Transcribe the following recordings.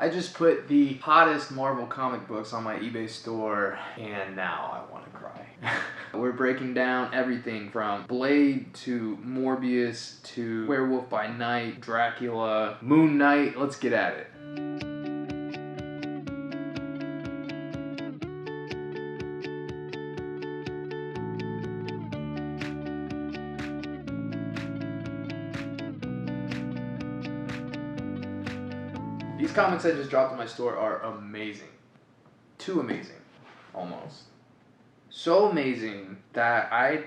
I just put the hottest Marvel comic books on my eBay store, and now I want to cry. We're breaking down everything from Blade to Morbius to Werewolf by Night, Dracula, Moon Knight. Let's get at it. These comics I just dropped in my store are amazing. Too amazing, almost. So amazing that I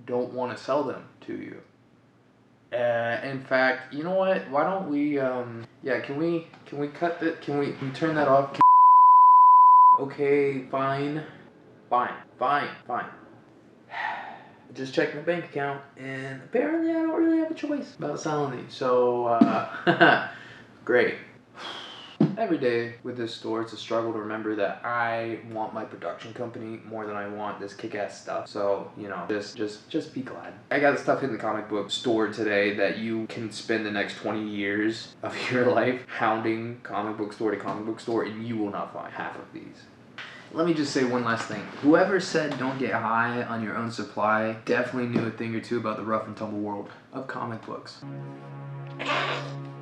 don't want to sell them to you. In fact, you know what? Why don't we, yeah, can we cut that? Can we turn that off? Okay, fine. Just checked my bank account, and apparently I don't really have a choice about selling these. So, great. Every day with this store, it's a struggle to remember that I want my production company more than I want this kick-ass stuff. So, you know, just be glad. I got stuff in the comic book store today that you can spend the next 20 years of your life hounding comic book store to comic book store, and you will not find half of these. Let me just say one last thing. Whoever said don't get high on your own supply definitely knew a thing or two about the rough and tumble world of comic books.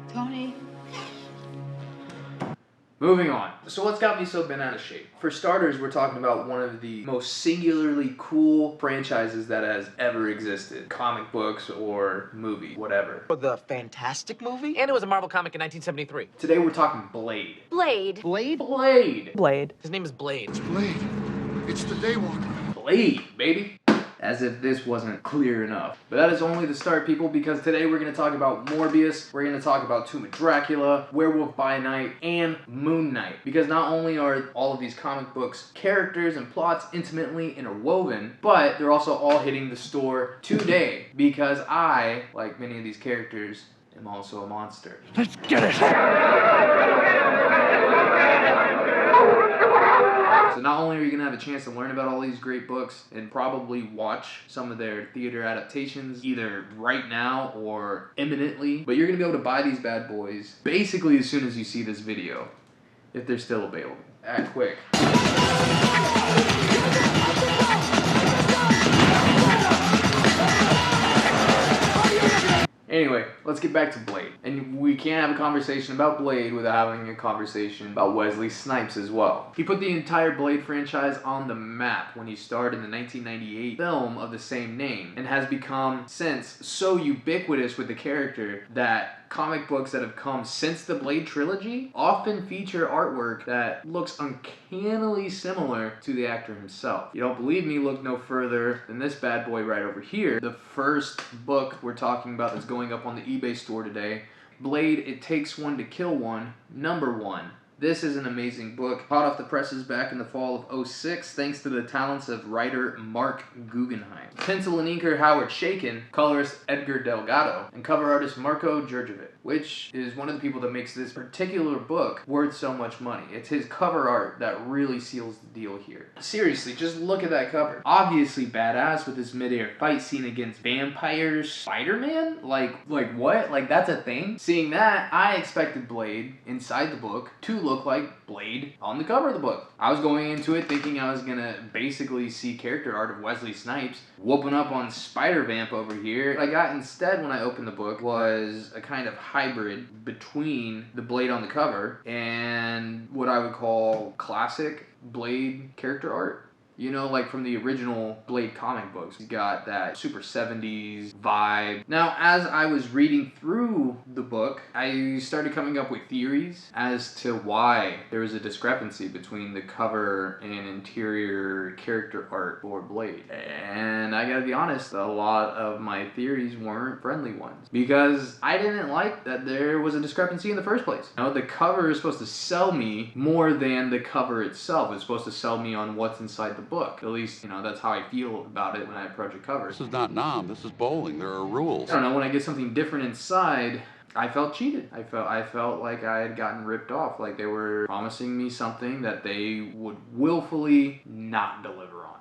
Tony. Moving on. So what's got me so bent out of shape? For starters, we're talking about one of the most singularly cool franchises that has ever existed. Comic books or movie, whatever. The Fantastic movie? And it was a Marvel comic in 1973. Today we're talking Blade. Blade. Blade? Blade. Blade. His name is Blade. It's Blade. It's the Daywalker. Blade, baby. As if this wasn't clear enough. But that is only the start, people, because today we're going to talk about Morbius, we're going to talk about Tomb of Dracula, Werewolf by Night, and Moon Knight. Because not only are all of these comic books characters and plots intimately interwoven, but they're also all hitting the store today. Because I, like many of these characters, am also a monster. Let's get it! So not only are you going to have a chance to learn about all these great books and probably watch some of their theater adaptations either right now or imminently, but you're going to be able to buy these bad boys basically as soon as you see this video, if they're still available. Act quick. Anyway, let's get back to Blade. And we can't have a conversation about Blade without having a conversation about Wesley Snipes as well. He put the entire Blade franchise on the map when he starred in the 1998 film of the same name, and has become since so ubiquitous with the character that comic books that have come since the Blade trilogy often feature artwork that looks uncannily similar to the actor himself. You don't believe me? Look no further than this bad boy right over here. The first book we're talking about that's going up on the eBay store today, Blade, It Takes One to Kill One, #1. This is an amazing book, hot off the presses back in the fall of '06, thanks to the talents of writer Mark Guggenheim, pencil and inker Howard Chaykin, colorist Edgar Delgado, and cover artist Marko Djurdjevic, which is one of the people that makes this particular book worth so much money. It's his cover art that really seals the deal here. Seriously, just look at that cover. Obviously badass with this mid-air fight scene against vampires, Spider-Man? Like what? Like that's a thing? Seeing that, I expected Blade inside the book to look like Blade on the cover of the book. I was going into it thinking I was gonna basically see character art of Wesley Snipes whooping up on Spider-Vamp over here. What I got instead when I opened the book was a kind of hybrid between the Blade on the cover and what I would call classic Blade character art. You know, like from the original Blade comic books. You got that super 70s vibe. Now, as I was reading through the book, I started coming up with theories as to why there was a discrepancy between the cover and interior character art for Blade. And I gotta be honest, a lot of my theories weren't friendly ones. Because I didn't like that there was a discrepancy in the first place. You know, the cover is supposed to sell me more than the cover itself. It's supposed to sell me on what's inside the book. At least, you know, that's how I feel about it when I approach a cover. This is not Nam, this is bowling. There are rules. I don't know, when I get something different inside, I felt cheated. I felt like I had gotten ripped off, like they were promising me something that they would willfully not deliver on.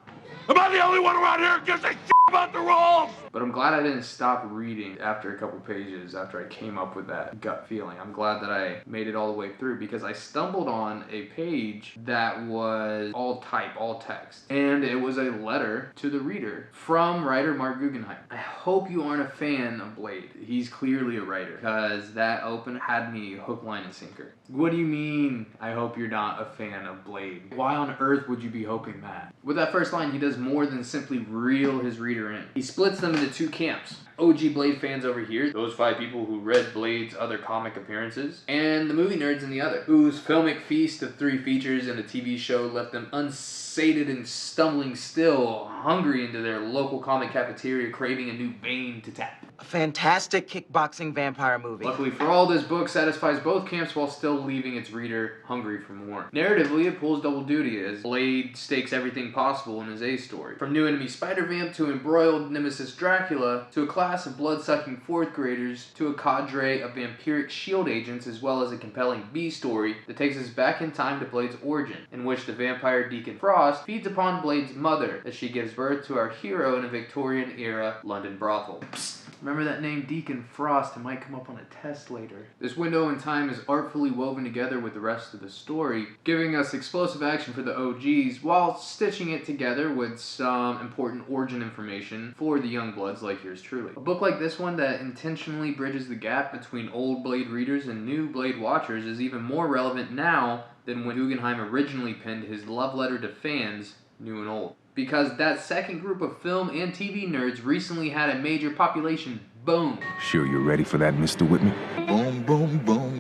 Am I the only one around here who gives a shit about the rules? But I'm glad I didn't stop reading after a couple pages, after I came up with that gut feeling. I'm glad that I made it all the way through because I stumbled on a page that was all type, all text. And it was a letter to the reader from writer Mark Guggenheim. I hope you aren't a fan of Blade. He's clearly a writer because that open had me hook, line, and sinker. What do you mean, I hope you're not a fan of Blade? Why on earth would you be hoping that? With that first line, he does more than simply reel his reader in. He splits them into two camps. OG Blade fans over here, those 5 people who read Blade's other comic appearances, and the movie nerds in the other, whose filmic feast of 3 features and a TV show left them unsated and stumbling still, hungry into their local comic cafeteria, craving a new vein to tap. A fantastic kickboxing vampire movie. Luckily for all, this book satisfies both camps while still leaving its reader hungry for more. Narratively, it pulls double duty as Blade stakes everything possible in his A story. From new enemy Spider-Vamp to embroiled nemesis Dracula, to a class of blood-sucking 4th graders, to a cadre of vampiric shield agents, as well as a compelling B story that takes us back in time to Blade's origin, in which the vampire Deacon Frost feeds upon Blade's mother as she gives birth to our hero in a Victorian-era London brothel. Psst. Remember that name Deacon Frost, it might come up on a test later. This window in time is artfully woven together with the rest of the story, giving us explosive action for the OGs while stitching it together with some important origin information for the young bloods like yours truly. A book like this one that intentionally bridges the gap between old Blade readers and new Blade watchers is even more relevant now than when Guggenheim originally penned his love letter to fans, new and old. Because that second group of film and TV nerds recently had a major population boom. Sure you're ready for that, Mr. Whitman? Boom, boom, boom.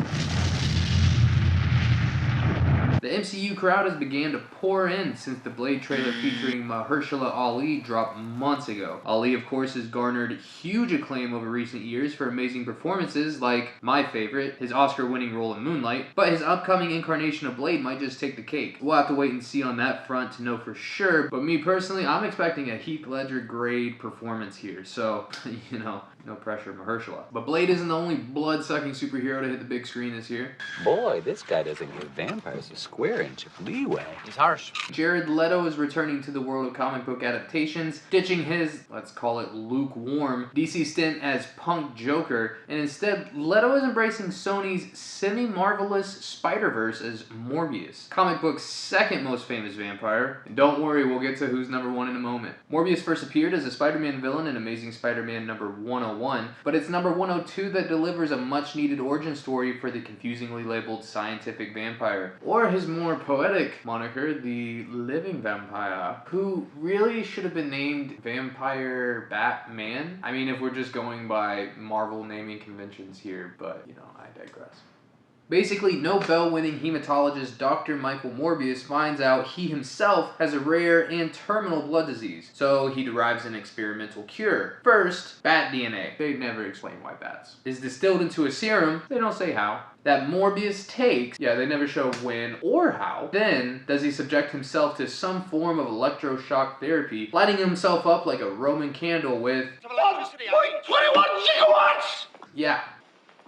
The MCU crowd has began to pour in since the Blade trailer featuring Mahershala Ali dropped months ago. Ali, of course, has garnered huge acclaim over recent years for amazing performances like my favorite, his Oscar-winning role in Moonlight, but his upcoming incarnation of Blade might just take the cake. We'll have to wait and see on that front to know for sure, but me personally, I'm expecting a Heath Ledger grade performance here, so, you know, no pressure, Mahershala. But Blade isn't the only blood-sucking superhero to hit the big screen this year. Boy, this guy doesn't give vampires a square inch of leeway. He's harsh. Jared Leto is returning to the world of comic book adaptations, ditching his, let's call it lukewarm, DC stint as Punk Joker, and instead, Leto is embracing Sony's semi-marvelous Spider-Verse as Morbius, comic book's second most famous vampire. And don't worry, we'll get to who's number 1 in a moment. Morbius first appeared as a Spider-Man villain in Amazing Spider-Man number 101, but it's number 102 that delivers a much-needed origin story for the confusingly labeled scientific vampire, or his more poetic moniker, the living vampire, who really should have been named Vampire Batman. I mean, if we're just going by Marvel naming conventions here, but, you know, I digress. Basically, Nobel-winning hematologist Dr. Michael Morbius finds out he himself has a rare and terminal blood disease, so he derives an experimental cure. First, bat DNA, they never explain why bats, is distilled into a serum, they don't say how, that Morbius takes, yeah, they never show when or how. Then, does he subject himself to some form of electroshock therapy, lighting himself up like a Roman candle with 1.21 gigawatts! Yeah.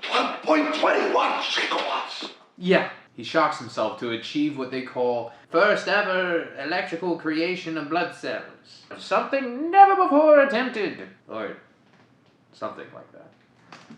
1.21 gigawatts! Yeah. He shocks himself to achieve what they call first ever electrical creation of blood cells. Something never before attempted. Or something like that.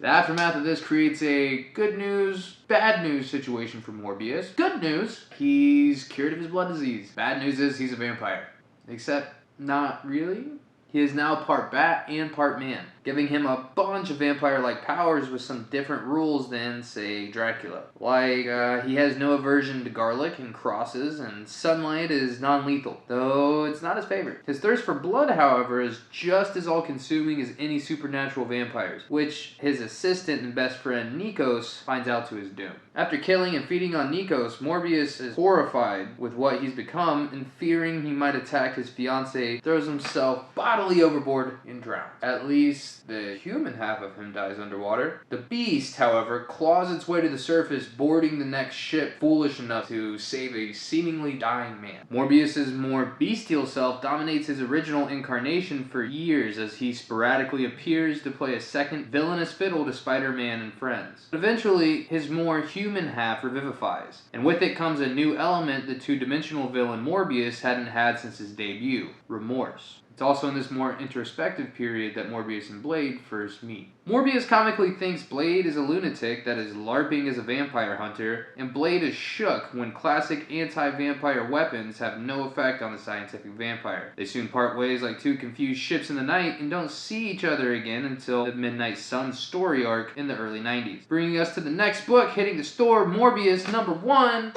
The aftermath of this creates a good news, bad news situation for Morbius. Good news, he's cured of his blood disease. Bad news is he's a vampire. Except, not really. He is now part bat and part man, giving him a bunch of vampire-like powers with some different rules than, say, Dracula. Like, he has no aversion to garlic and crosses, and sunlight is non-lethal, though it's not his favorite. His thirst for blood, however, is just as all-consuming as any supernatural vampires, which his assistant and best friend Nikos finds out to his doom. After killing and feeding on Nikos, Morbius is horrified with what he's become, and fearing he might attack his fiancée, throws himself bodily overboard and drowns. At least, least the human half of him dies underwater. The beast, however, claws its way to the surface, boarding the next ship foolish enough to save a seemingly dying man. Morbius's more bestial self dominates his original incarnation for years as he sporadically appears to play a second villainous fiddle to Spider-Man and friends. But eventually, his more human half revivifies, and with it comes a new element the two-dimensional villain Morbius hadn't had since his debut: remorse. It's also in this more introspective period that Morbius and Blade first meet. Morbius comically thinks Blade is a lunatic that is LARPing as a vampire hunter, and Blade is shook when classic anti-vampire weapons have no effect on the scientific vampire. They soon part ways like two confused ships in the night and don't see each other again until the Midnight Suns story arc in the early 90s. Bringing us to the next book hitting the store, Morbius #1,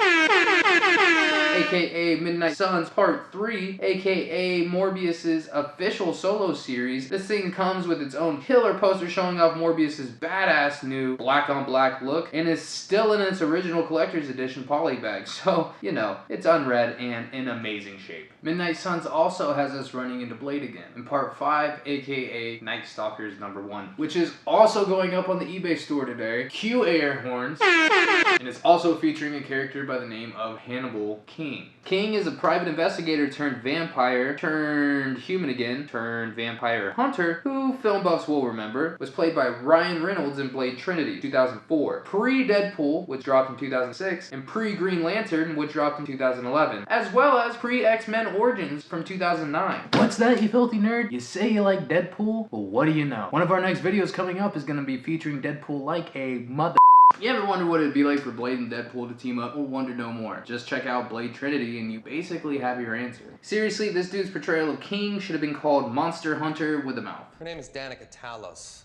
aka Midnight Suns Part 3, aka Morbius's official solo series. This thing comes with its own killer poster showing off Morbius's badass new black on black look and is still in its original collector's edition polybag, so, you know, it's unread and in amazing shape. Midnight Suns also has us running into Blade again in Part 5, aka Night Stalkers #1, which is also going up on the eBay store today. Cue air horns. And it's also featuring a character by the name of Hannibal King. King is a private investigator turned vampire, turned human again, turned vampire hunter, who film buffs will remember, was played by Ryan Reynolds in Blade Trinity, 2004, pre-Deadpool, which dropped in 2006, and pre-Green Lantern, which dropped in 2011, as well as pre-X-Men Origins from 2009. What's that, you filthy nerd? You say you like Deadpool? Well, what do you know? One of our next videos coming up is going to be featuring Deadpool like a mother. You ever wonder what it'd be like for Blade and Deadpool to team up? Well, wonder no more. Just check out Blade Trinity and you basically have your answer. Seriously, this dude's portrayal of King should have been called Monster Hunter with a mouth. Her name is Danica Talos.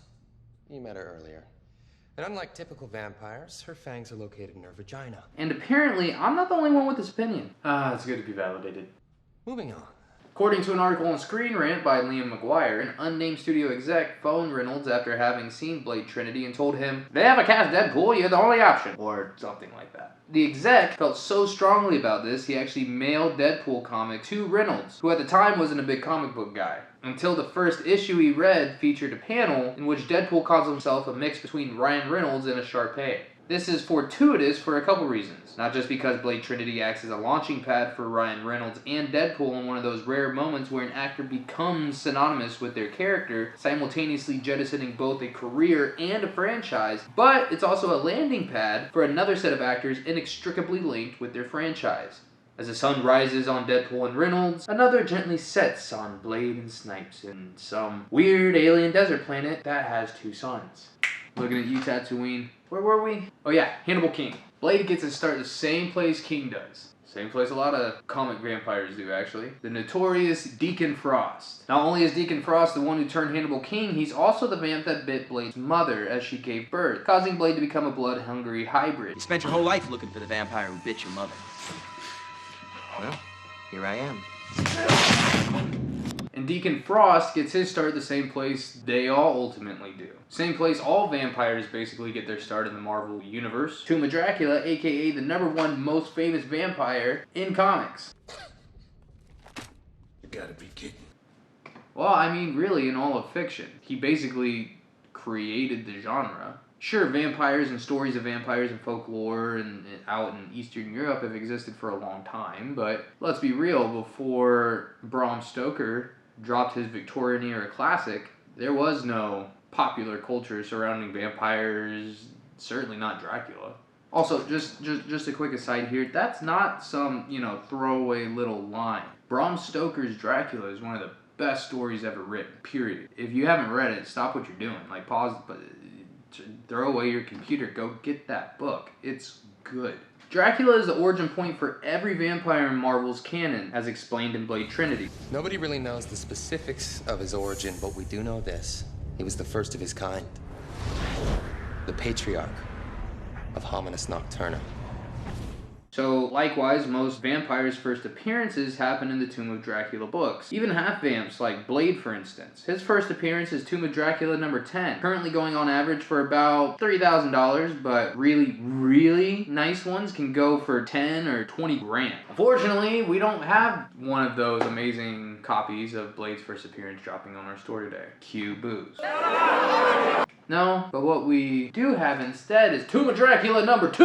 You met her earlier. And unlike typical vampires, her fangs are located in her vagina. And apparently, I'm not the only one with this opinion. It's good to be validated. Moving on. According to an article on Screen Rant by Liam McGuire, an unnamed studio exec phoned Reynolds after having seen Blade Trinity and told him, "They have a cast Deadpool, you're the only option," or something like that. The exec felt so strongly about this, he actually mailed Deadpool comic to Reynolds, who at the time wasn't a big comic book guy. Until the first issue he read featured a panel in which Deadpool calls himself a mix between Ryan Reynolds and a Shar-Pei. This is fortuitous for a couple reasons. Not just because Blade Trinity acts as a launching pad for Ryan Reynolds and Deadpool in one of those rare moments where an actor becomes synonymous with their character, simultaneously jettisoning both a career and a franchise, but it's also a landing pad for another set of actors inextricably linked with their franchise. As the sun rises on Deadpool and Reynolds, another gently sets on Blade and Snipes in some weird alien desert planet that has two suns. Looking at you, Tatooine. Where were we? Oh yeah, Hannibal King. Blade gets his start the same place King does. Same place a lot of comic vampires do, actually. The notorious Deacon Frost. Not only is Deacon Frost the one who turned Hannibal King, he's also the vamp that bit Blade's mother as she gave birth, causing Blade to become a blood-hungry hybrid. You spent your whole life looking for the vampire who bit your mother. Well, here I am. And Deacon Frost gets his start the same place they all ultimately do. Same place all vampires basically get their start in the Marvel Universe. Tomb of Dracula, aka the #1 most famous vampire in comics. You gotta be kidding. Well, I mean, really, in all of fiction. He basically created the genre. Sure, vampires and stories of vampires and folklore and out in Eastern Europe have existed for a long time, but let's be real, before Bram Stoker dropped his Victorian era classic, there was no popular culture surrounding vampires, certainly not Dracula. Also, just a quick aside here, that's not some, throwaway little line. Bram Stoker's Dracula is one of the best stories ever written, period. If you haven't read it, stop what you're doing. Like, pause, but throw away your computer, go get that book. It's good. Dracula is the origin point for every vampire in Marvel's canon, as explained in Blade Trinity. Nobody really knows the specifics of his origin, but we do know this. He was the first of his kind. The patriarch of Hominis Nocturna. So likewise, most vampires' first appearances happen in the Tomb of Dracula books. Even half-vamps like Blade, for instance. His first appearance is Tomb of Dracula number 10, currently going on average for about $30,000, but really, really nice ones can go for 10 or 20 grand. Unfortunately, we don't have one of those amazing copies of Blade's first appearance dropping on our store today. Cue booze. No, but what we do have instead is Tomb of Dracula number 2!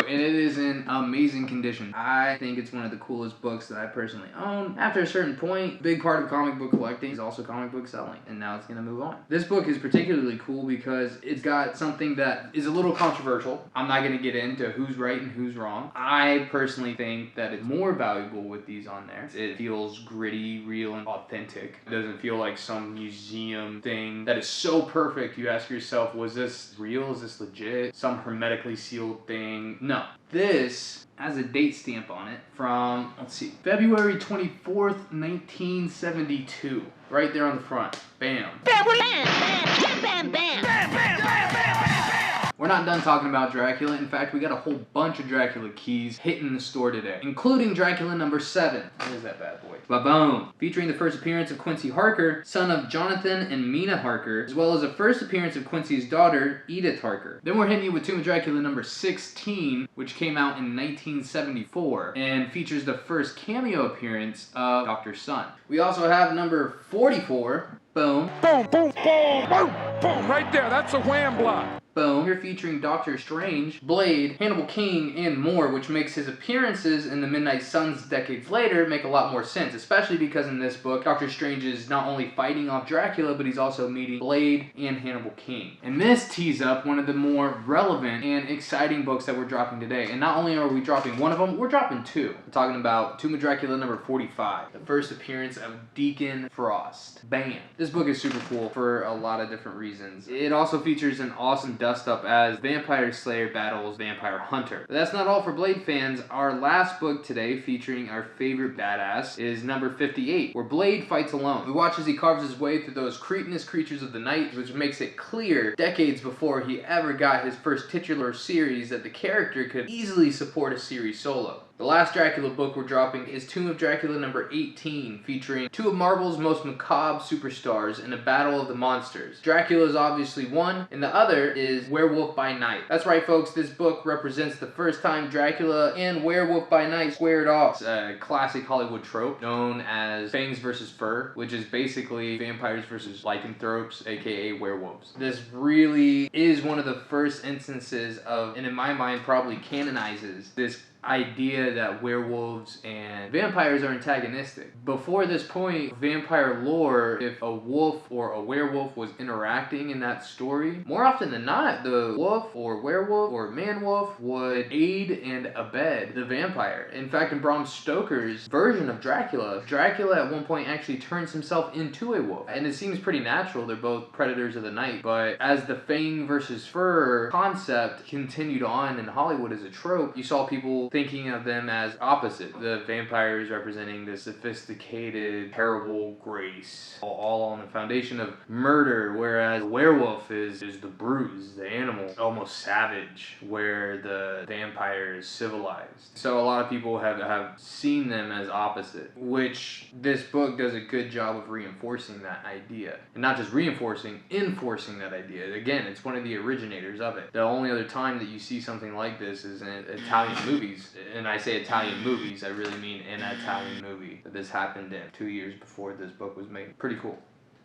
And it is in amazing condition. I think it's one of the coolest books that I personally own. After a certain point, a big part of comic book collecting is also comic book selling, and now it's gonna move on. This book is particularly cool because it's got something that is a little controversial. I'm not gonna get into who's right and who's wrong. I personally think that it's more valuable with these on there. It feels gritty, real, and authentic. It doesn't feel like some museum thing that is so perfect you ask yourself, was this real? Is this legit? Some hermetically sealed thing? No. This has a date stamp on it from, let's see, February 24th, 1972. Right there on the front. Bam. Bam, bam, bam, bam, bam, bam, bam, bam, bam, bam, bam. We're not done talking about Dracula. In fact, we got a whole bunch of Dracula keys hitting the store today, including Dracula number 7. Where's that bad boy? Ba-boom! Featuring the first appearance of Quincy Harker, son of Jonathan and Mina Harker, as well as the first appearance of Quincy's daughter, Edith Harker. Then we're hitting you with Tomb of Dracula number 16, which came out in 1974, and features the first cameo appearance of Dr. Sun. We also have number 44, boom. Boom, boom, boom, boom, boom, right there. That's a wham block. Boom. Here featuring Doctor Strange, Blade, Hannibal King, and more, which makes his appearances in the Midnight Suns decades later make a lot more sense, especially because in this book, Doctor Strange is not only fighting off Dracula, but he's also meeting Blade and Hannibal King. And this tees up one of the more relevant and exciting books that we're dropping today. And not only are we dropping one of them, we're dropping two. We're talking about Tomb of Dracula number 45, the first appearance of Deacon Frost. Bam. This book is super cool for a lot of different reasons. It also features an awesome dust up as Vampire Slayer battles Vampire Hunter. But that's not all for Blade fans. Our last book today, featuring our favorite badass, is number 58, where Blade fights alone. We watch as he carves his way through those cretinous creatures of the night, which makes it clear, decades before he ever got his first titular series, that the character could easily support a series solo. The last Dracula book we're dropping is Tomb of Dracula number 18, featuring two of Marvel's most macabre superstars in a battle of the monsters. Dracula is obviously one, and the other is Werewolf by Night. That's right, folks, this book represents the first time Dracula and Werewolf by Night squared off. It's a classic Hollywood trope known as fangs versus fur, which is basically vampires versus lycanthropes, aka werewolves. This really is one of the first instances of, and in my mind probably canonizes, this idea that werewolves and vampires are antagonistic. Before this point, vampire lore, if a wolf or a werewolf was interacting in that story, more often than not, the wolf or werewolf or man-wolf would aid and abet the vampire. In fact, in Bram Stoker's version of Dracula, Dracula at one point actually turns himself into a wolf. And it seems pretty natural, they're both predators of the night, but as the fang versus fur concept continued on in Hollywood as a trope, you saw people thinking of them as opposite. The vampires representing the sophisticated, terrible grace, all on the foundation of murder, whereas the werewolf is the bruise, the animal, almost savage, where the vampire is civilized. So a lot of people have seen them as opposite, which this book does a good job of reinforcing that idea. And not just reinforcing, enforcing that idea. Again, it's one of the originators of it. The only other time that you see something like this is in Italian movies. And I say Italian movies, I really mean an Italian movie that this happened in 2 years before this book was made. Pretty cool.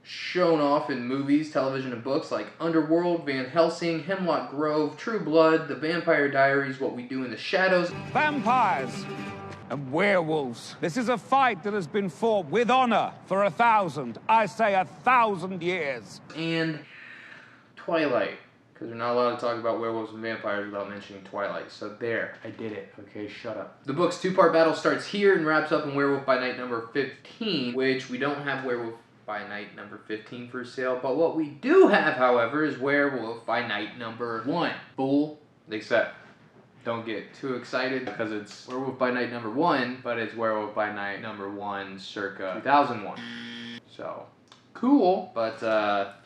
Shown off in movies, television, and books like Underworld, Van Helsing, Hemlock Grove, True Blood, The Vampire Diaries, What We Do in the Shadows. Vampires and werewolves. This is a fight that has been fought with honor for 1,000, I say 1,000 years. And Twilight. Because we're not allowed to talk about werewolves and vampires without mentioning Twilight. So there, I did it. Okay, shut up. The book's two-part battle starts here and wraps up in Werewolf by Night number 15, which we don't have Werewolf by Night number 15 for sale. But what we do have, however, is Werewolf by Night number 1. Fool, except don't get too excited because it's Werewolf by Night number 1, but it's Werewolf by Night number 1 circa 2001. So, cool, but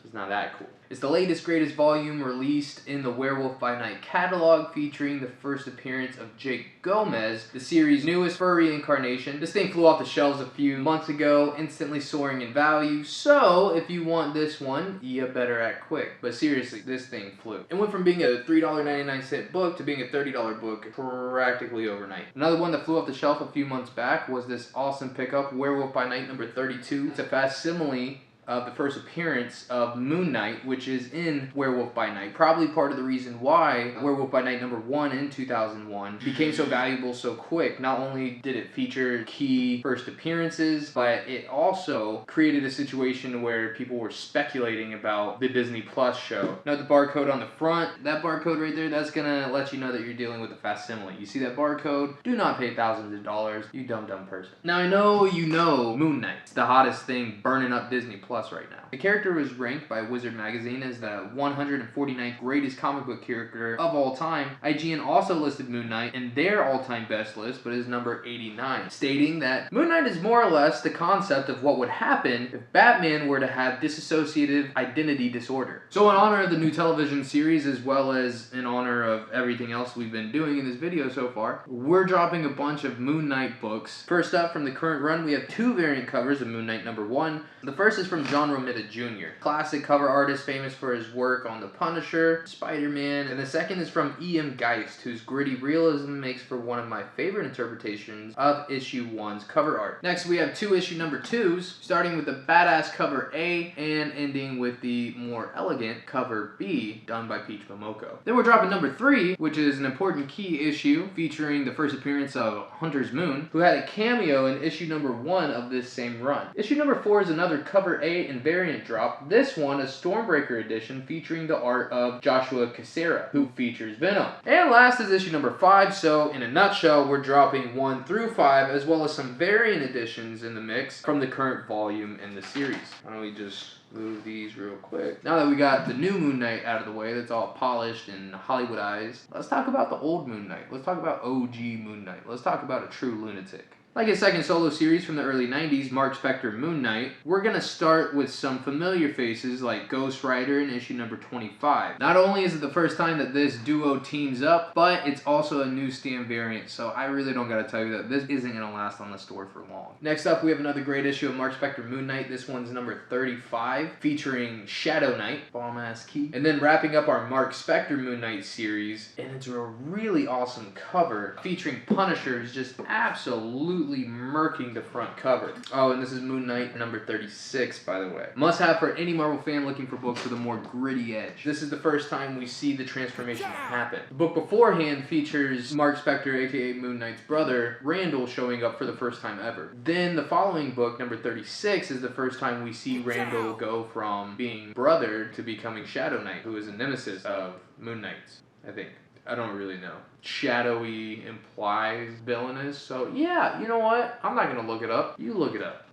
it's not that cool. It's the latest, greatest volume released in the Werewolf by Night catalog, featuring the first appearance of Jake Gomez, the series' newest furry incarnation. This thing flew off the shelves a few months ago, instantly soaring in value, so if you want this one, you better act quick. But seriously, this thing flew. It went from being a $3.99 book to being a $30 book practically overnight. Another one that flew off the shelf a few months back was this awesome pickup, Werewolf by Night number 32. It's a facsimile of the first appearance of Moon Knight, which is in Werewolf by Night. Probably part of the reason why Werewolf by Night number 1 in 2001 became so valuable so quick. Not only did it feature key first appearances, but it also created a situation where people were speculating about the Disney Plus show. Note the barcode on the front. That barcode right there, that's gonna let you know that you're dealing with a facsimile. You see that barcode? Do not pay thousands of dollars, you dumb person. Now I know you know Moon Knight. It's the hottest thing burning up Disney Plus right now. The character was ranked by Wizard Magazine as the 149th greatest comic book character of all time. IGN also listed Moon Knight in their all-time best list, but is number 89, stating that Moon Knight is more or less the concept of what would happen if Batman were to have dissociative identity disorder. So in honor of the new television series, as well as in honor of everything else we've been doing in this video so far, we're dropping a bunch of Moon Knight books. First up, from the current run, we have 2 variant covers of Moon Knight number 1. The first is from John Romita Jr., classic cover artist famous for his work on The Punisher, Spider-Man, and the second is from E.M. Geist, whose gritty realism makes for one of my favorite interpretations of issue 1's cover art. Next, we have 2 issue number 2s, starting with the badass cover A and ending with the more elegant cover B, done by Peach Momoko. Then we're dropping number 3, which is an important key issue featuring the first appearance of Hunter's Moon, who had a cameo in issue number 1 of this same run. Issue number 4 is another cover A and variant drop, this one a Stormbreaker edition featuring the art of Joshua Cassera, who features Venom. And last is issue number 5, so in a nutshell, we're dropping 1 through 5, as well as some variant editions in the mix from the current volume in the series. Why don't we just move these real quick. Now that we got the new Moon Knight out of the way, that's all polished and Hollywoodized, let's talk about the old Moon Knight. Let's talk about OG Moon Knight. Let's talk about a true lunatic. Like his second solo series from the early 90s, Mark Spector Moon Knight, we're going to start with some familiar faces like Ghost Rider in issue number 25. Not only is it the first time that this duo teams up, but it's also a newsstand variant, so I really don't got to tell you that this isn't going to last on the store for long. Next up, we have another great issue of Mark Spector Moon Knight. This one's number 35, featuring Shadow Knight, bomb-ass key. And then wrapping up our Mark Spector Moon Knight series, and it's a really awesome cover featuring Punisher, who's just absolutely murking the front cover. Oh, and this is Moon Knight number 36, by the way. Must have for any Marvel fan looking for books with a more gritty edge. This is the first time we see the transformation happen. The book beforehand features Mark Spector, aka Moon Knight's brother, Randall, showing up for the first time ever. Then the following book, number 36, is the first time we see Randall go from being brother to becoming Shadow Knight, who is a nemesis of Moon Knight's, I think. I don't really know. Shadowy implies villainous, so yeah, you know what? I'm not gonna look it up. You look it up.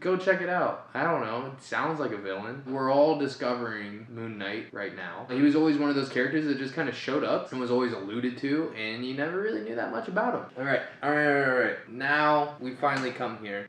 Go check it out. I don't know. It sounds like a villain. We're all discovering Moon Knight right now. He was always one of those characters that just kind of showed up and was always alluded to, and you never really knew that much about him. All right. Now we finally come here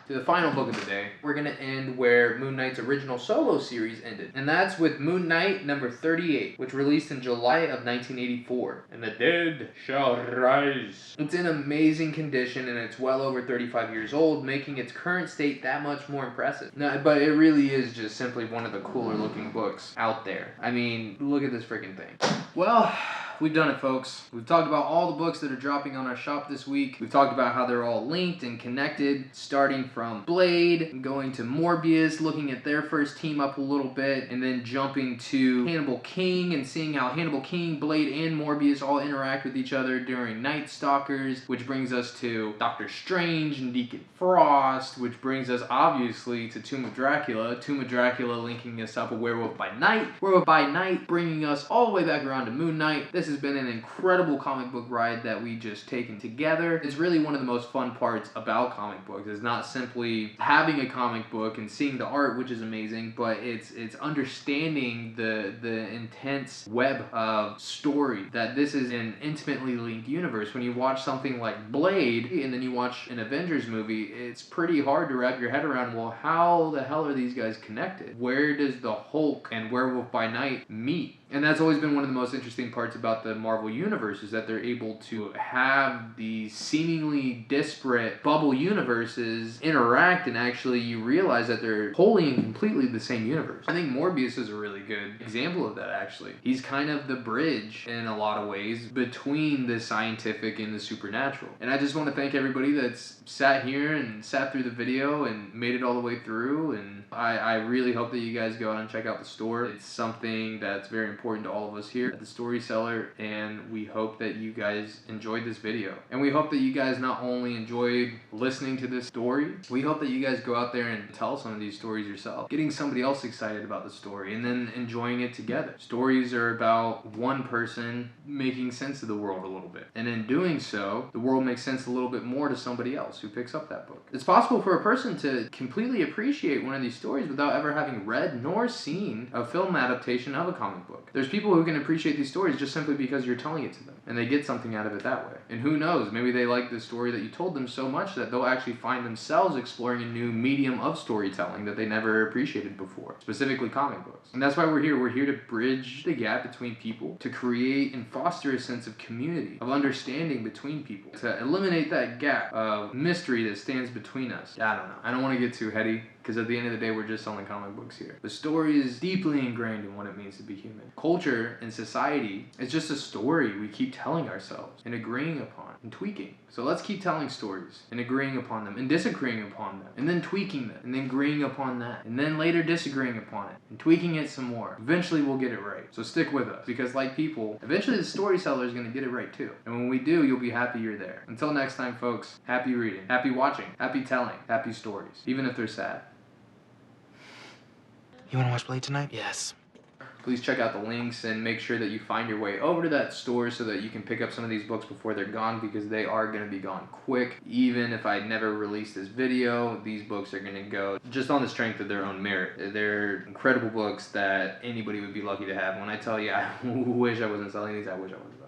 to the final book of the day. We're going to end where Moon Knight's original solo series ended. And that's with Moon Knight number 38, which released in July of 1984. And the dead shall rise. It's in amazing condition, and it's well over 35 years old, making its current state that much more impressive. No, but it really is just simply one of the cooler looking books out there. I mean, look at this freaking thing. Well, we've done it, folks. We've talked about all the books that are dropping on our shop this week. We've talked about how they're all linked and connected, starting from Blade, going to Morbius, looking at their first team up a little bit, and then jumping to Hannibal King and seeing how Hannibal King, Blade, and Morbius all interact with each other during Night Stalkers, which brings us to Doctor Strange and Deacon Frost, which brings us obviously to Tomb of Dracula. Tomb of Dracula linking us up with Werewolf by Night. Werewolf by Night bringing us all the way back around to Moon Knight. This has been an incredible comic book ride that we just taken together. It's really one of the most fun parts about comic books. It's not simply having a comic book and seeing the art, which is amazing, but it's understanding the intense web of story that this is an intimately linked universe. When you watch something like Blade and then you watch an Avengers movie, it's pretty hard to wrap your head around, well, how the hell are these guys connected? Where does the Hulk and Werewolf by Night meet? And that's always been one of the most interesting parts about the Marvel Universe, is that they're able to have these seemingly disparate bubble universes interact, and actually you realize that they're wholly and completely the same universe. I think Morbius is a really good example of that, actually. He's kind of the bridge, in a lot of ways, between the scientific and the supernatural. And I just want to thank everybody that's sat here and sat through the video and made it all the way through, and I really hope that you guys go out and check out the store. It's something that's very important to all of us here at the Story Cellar, and we hope that you guys enjoyed this video. And we hope that you guys not only enjoyed listening to this story, we hope that you guys go out there and tell some of these stories yourself, getting somebody else excited about the story, and then enjoying it together. Stories are about one person making sense of the world a little bit, and in doing so, the world makes sense a little bit more to somebody else who picks up that book. It's possible for a person to completely appreciate one of these stories without ever having read nor seen a film adaptation of a comic book. There's people who can appreciate these stories just simply because you're telling it to them, and they get something out of it that way. And who knows, maybe they like the story that you told them so much that they'll actually find themselves exploring a new medium of storytelling that they never appreciated before, specifically comic books. And that's why we're here. We're here to bridge the gap between people, to create and foster a sense of community, of understanding between people, to eliminate that gap of mystery that stands between us. I don't know. I don't want to get too heady, because at the end of the day, we're just selling comic books here. The story is deeply ingrained in what it means to be human. Culture and society is just a story we keep telling ourselves and agreeing upon and tweaking. So let's keep telling stories and agreeing upon them and disagreeing upon them, and then tweaking them and then agreeing upon that, and then later disagreeing upon it and tweaking it some more. Eventually we'll get it right. So stick with us, because like people, eventually the story seller is going to get it right too. And when we do, you'll be happy you're there. Until next time, folks, happy reading, happy watching, happy telling, happy stories, even if they're sad. You want to watch Blade tonight? Yes. Please check out the links and make sure that you find your way over to that store so that you can pick up some of these books before they're gone, because they are going to be gone quick. Even if I never release this video, these books are going to go just on the strength of their own merit. They're incredible books that anybody would be lucky to have. When I tell you I wish I wasn't selling these, I wish I wasn't.